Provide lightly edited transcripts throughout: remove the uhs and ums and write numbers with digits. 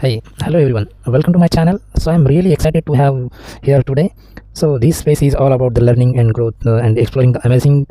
Hi, hello everyone. Welcome to my channel. So I'm really excited to have here today. So this space is all about the learning and growth and exploring the amazing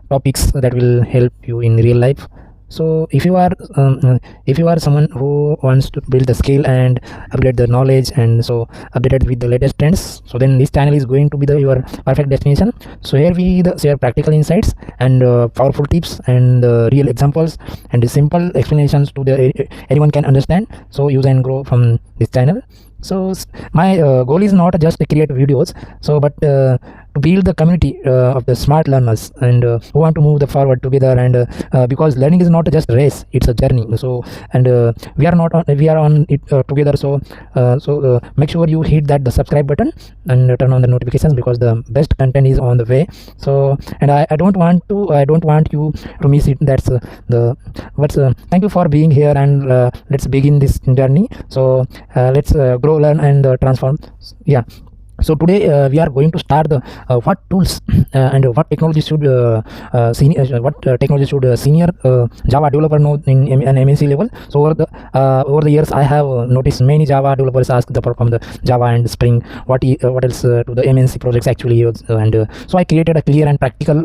topics that will help you in real life. So if you are someone who wants to build the skill and upgrade the knowledge and so updated with the latest trends, so then this channel is going to be your perfect destination. So here we share practical insights and powerful tips and real examples and simple explanations to anyone can understand. So use and grow from this channel. So my goal is not just to create videos, but to build the community of the smart learners and who want to move forward together. And because learning is not just a race, it's a journey. So and we are on it together. So make sure you hit the subscribe button and turn on the notifications, because the best content is on the way. So and I don't want you to miss it. That's thank you for being here, and let's begin this journey. So let's grow, learn, and transform. Yeah. So today we are going to start the what tools and what technology should senior Java developer know in an MNC level. So over the years, I have noticed many Java developers ask from the Java and Spring what else to the MNC projects actually use, and so I created a clear and practical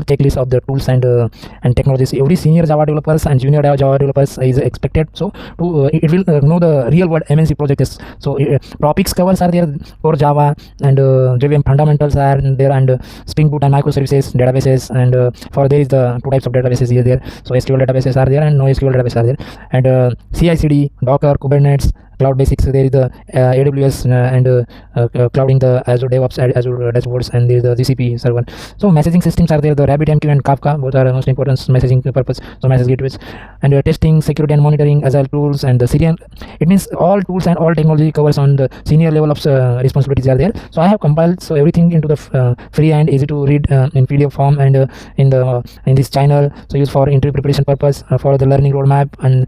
checklist of the tools and technologies every senior Java developers and junior Java developers is expected. So to it will know the real world MNC projects. So topics covers are there. Core Java and JVM fundamentals are there, and Spring Boot and microservices, databases, and for there is the two types of databases here there. So SQL databases are there and NoSQL databases are there, and CI/CD, Docker, Kubernetes, Cloud Basics. There is the AWS and clouding the Azure DevOps, Azure dashboards, and there is the GCP server. So messaging systems are there, the RabbitMQ and Kafka, both are most important messaging purpose. So message gateways and testing, security and monitoring, Agile tools, and the serial. It means all tools and all technology covers on the senior level of responsibilities are there. So I have compiled everything into the free and easy to read in PDF form, and in this channel. So use for interview preparation purpose, for the learning roadmap, and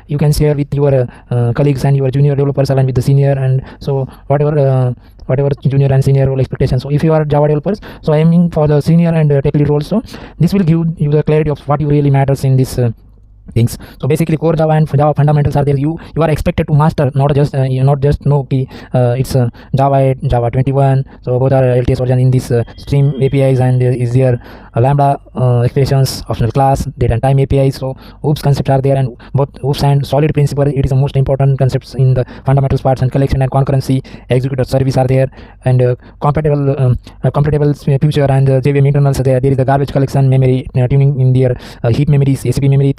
you can share with your colleagues and your junior developers along with the senior, and so whatever junior and senior role expectations. So if you are Java developers, so aiming for the senior and tech lead roles, so this will give you the clarity of what you really matters in this things. So basically core Java and Java fundamentals are there. You are expected to master, not just know it's Java 8, Java 21. So both are LTS version in this stream APIs, and there is there Lambda expressions, optional class, date and time APIs. So OOPS concepts are there, and both OOPS and solid principle, it is the most important concepts in the fundamentals parts, and collection and concurrency, executor service are there, and compatible future and JVM internals are there. There is the garbage collection, memory tuning in their heap memories, ACP memory,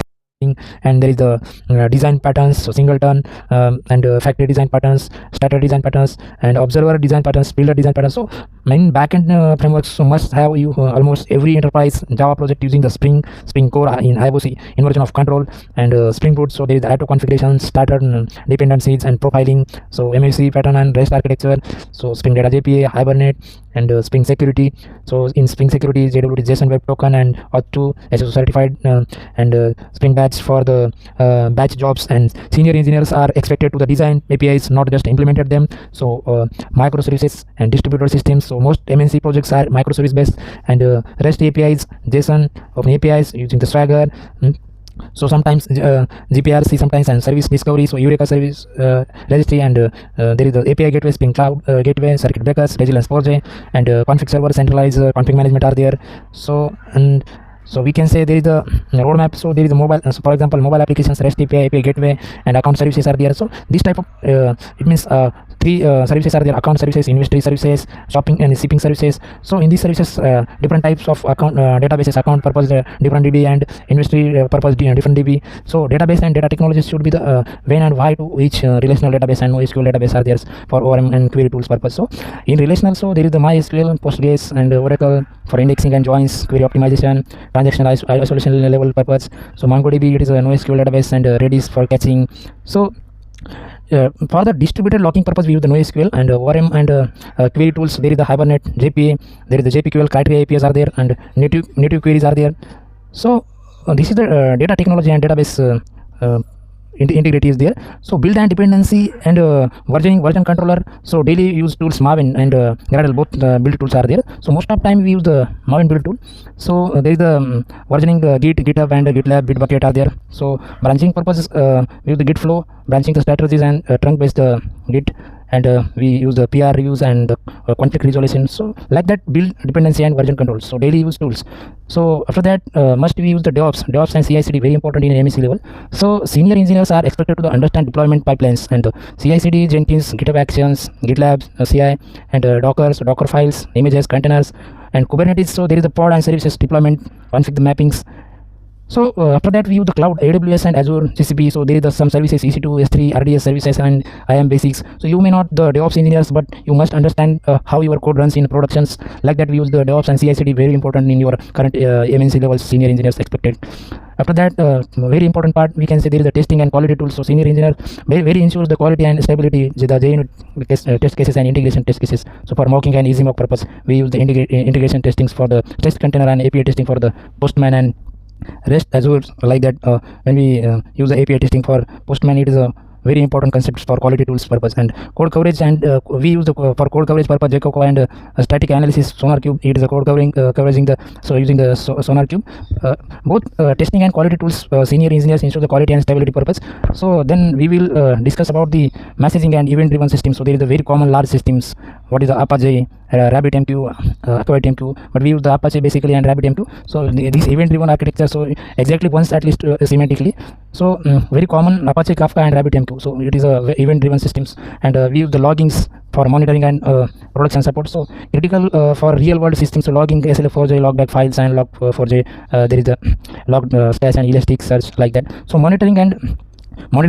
and there is the design patterns, so singleton and factory design patterns, starter design patterns, and observer design patterns, builder design patterns. So main backend frameworks, so must have you almost every enterprise Java project using the Spring Core in 𝗪𝗪𝘁 inversion of control, and Spring Boot. So there is the auto configuration, starter dependencies and profiling, so MVC pattern and REST architecture, so Spring Data JPA, Hibernate, and Spring Security. So in Spring Security, JWT JSON Web Token and OAuth2 SSO certified, and Spring Batch for the batch jobs, and senior engineers are expected to the design APIs, not just implemented them. So microservices and distributed systems. So most MNC projects are microservice based, and REST APIs, JSON open APIs using the Swagger. So sometimes GPRC sometimes, and service discovery, so Eureka service registry, and there is the API gateway, Spring Cloud gateway, circuit breakers, resilience 4J, and config server, centralized config management are there. So we can say there is the roadmap. So there is a mobile, so for example mobile applications, REST API gateway, and account services are there. So this type of it means three services are there: account services, inventory services, shopping and shipping services. So in these services, different types of account databases, account purpose different DB, and inventory purpose different DB. So database and data technologies should be the when and why to each relational database and NoSQL database are there for ORM and query tools purpose. So in relational, so there is the MySQL, Postgres, and Oracle for indexing and joins, query optimization, transactional isolation level purpose. So MongoDB, it is a NoSQL database, and Redis for caching. So for the distributed logging purpose, we use the NoSQL, and ORM and query tools. There is the Hibernate JPA, there is the JPQL criteria APIs are there, and native queries are there. So this is the data technology and database integrity is there. So build and dependency and version controller. So daily use tools 𝗪𝗵 and Gradle, both build tools are there. So most of time we use the 𝗪𝗵 build tool. So there is the versioning GitHub and GitLab, Bitbucket are there. So branching purposes we use the Git flow, branching the strategies and trunk based Git, and we use the PR reviews and conflict resolution. So like that, build, dependency and version control. So daily use tools. So after that, must we use the DevOps and CI/CD, very important in MNC level. So senior engineers are expected to understand deployment pipelines and CI/CD, Jenkins, GitHub Actions, GitLab CI, and Docker, so Docker files, images, containers, and Kubernetes. So there is the pod and services deployment, config the mappings. So after that, we use the cloud, AWS and Azure, GCP. So there is some services, EC2, S3, RDS services, and IAM basics. So you may not the DevOps engineers, but you must understand how your code runs in productions. Like that, we use the DevOps and CI/CD, very important in your current MNC level senior engineers expected. After that, very important part, we can say there is the testing and quality tools. So senior engineer very ensures the quality and stability, the JUnit test cases and integration test cases. So for mocking and easy mock purpose, we use the integration testings for the test container and API testing for the Postman and REST Azure. Like that, when we use the API testing for Postman, it is a very important concepts for quality tools purpose. And code coverage, and we use the for code coverage purpose JCOCO and static analysis SonarQube. It is a code covering the using the SonarQube. Both testing and quality tools, senior engineers ensure the quality and stability purpose. So then we will discuss about the messaging and event driven systems. So there is a very common large systems. What is the 𝗪𝗵, RabbitMQ, 𝗪𝗵MQ, but we use the 𝗪𝗵 basically and RabbitMQ. So this event driven architecture, so exactly once at least semantically. So very common 𝗪𝗵, Kafka and RabbitMQ. So it is a event driven systems, and we use the loggings for monitoring and production support. So critical for real world systems. So logging SLF4j, logback files and log4j. There is the log stash and elastic search, like that. So monitoring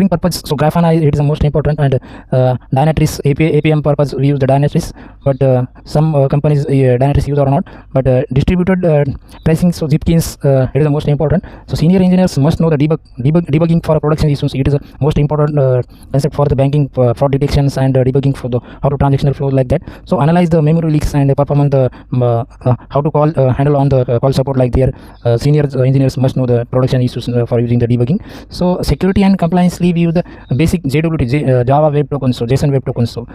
purpose, so Grafana, it is the most important, and Dynatrace APM purpose, we use the Dynatrace, but some companies Dynatrace use or not, but distributed tracing, so Jenkins, it is the most important. So senior engineers must know the debugging for production issues. It is the most important concept for the banking fraud detections and debugging for the how to transactional flow, like that. So analyze the memory leaks and perform the how to handle on the call support, like there. Senior engineers must know the production issues for using the debugging. So security and compliance, we use the basic JWT, Java Web Tokens, so JSON Web Tokens. So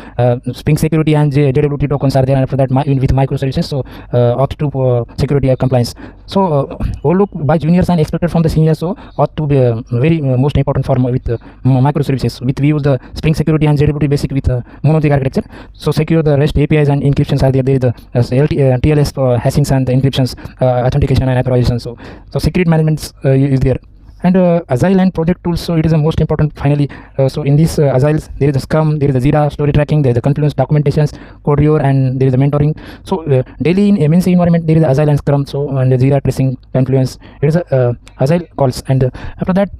Spring Security and JWT tokens are there, and after that with Microservices, so OAuth2 security and compliance. So overlooked by juniors and expected from the seniors. So OAuth2 very most important for with Microservices. We use the Spring Security and JWT basic with monolithic architecture. So secure the REST APIs and encryptions are there. There is the TLS hashings and the encryptions, authentication and authorization. So security management is there. And Agile and project tools, so it is the most important finally. So in this Agile, there is the Scrum, there is the Jira story tracking, there is the Confluence documentations, code review, and there is the mentoring. So daily in MNC environment, there is the Agile and Scrum, so and the Jira tracing, Confluence, it is Agile calls. And after that,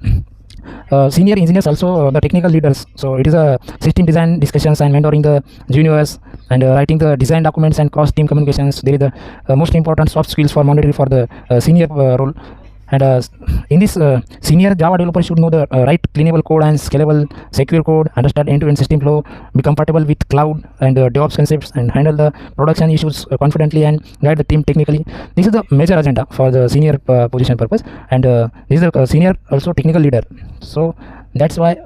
senior engineers also the technical leaders. So it is a system design discussions and mentoring the juniors, and writing the design documents and cross team communications. There is the most important soft skills for monitoring for the senior role. And in this, senior Java developer should know the write cleanable code and scalable secure code, understand end-to-end system flow, be compatible with cloud and DevOps concepts, and handle the production issues confidently and guide the team technically. This is the major agenda for the senior position purpose, and this is the senior also technical leader. So that's why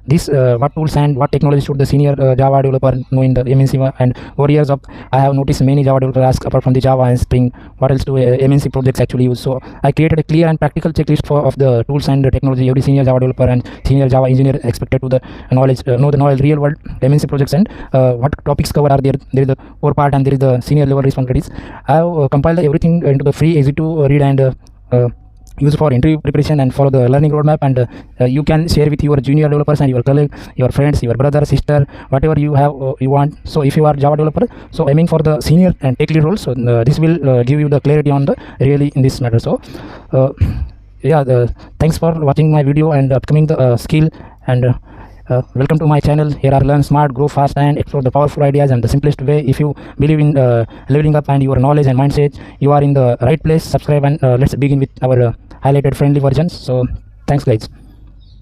this what tools and what technology should the senior Java developer know in the MNC. And over years of I have noticed many Java developers ask, apart from the Java and Spring, what else do MNC projects actually use. So I created a clear and practical checklist of the tools and the technology every senior Java developer and senior Java engineer expected to the knowledge, know the knowledge real world MNC projects, and what topics cover are there. There is the core part and there is the senior level responsibilities. I have compiled everything into the free easy to read and use for interview preparation and follow the learning roadmap. And you can share with your junior developers and your colleague, your friends, your brother, sister, whatever you have you want. So if you are Java developer, so aiming for the senior and tech lead role, so this will give you the clarity on the really in this matter. So yeah, thanks for watching my video and upcoming the skill, and welcome to my channel. Here are learn smart, grow fast, and explore the powerful ideas and the simplest way. If you believe in leveling up and your knowledge and mindset, you are in the right place. Subscribe, and let's begin with our highlighted friendly versions. So thanks guys.